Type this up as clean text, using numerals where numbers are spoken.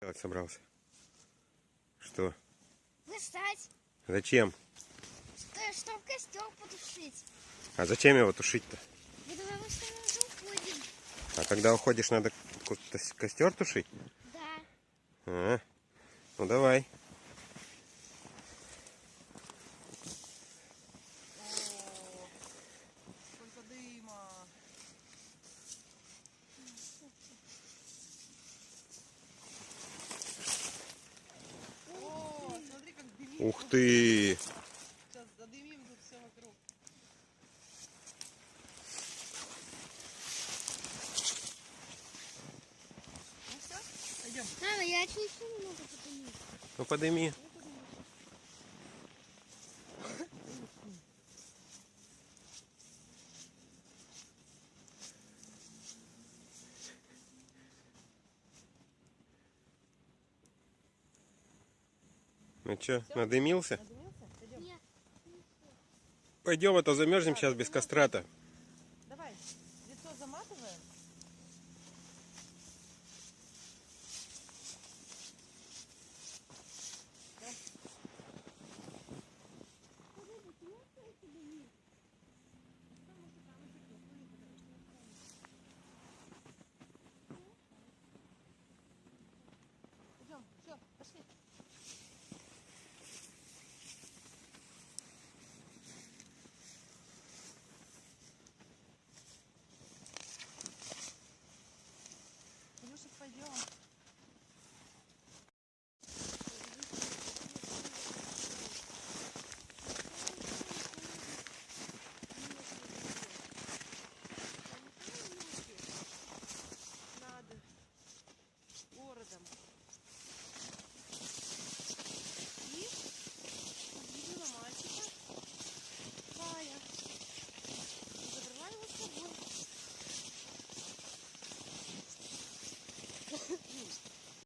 делать собрался? Что? Высать. Зачем? Чтоб костер потушить. А зачем его тушить-то? Потому что мы уже уходим. А когда уходишь, надо костер тушить? Да. А, ну давай. Сколько дыма. О, смотри, как дымит. Ух ты! Сейчас задымим тут все вокруг. Ну все, пойдем. Мама, я еще немного подниму. Ну подыми. Ну что, надымился? Надымился? Пойдем. Нет. Пойдем, а то замерзнем сейчас без костра-то.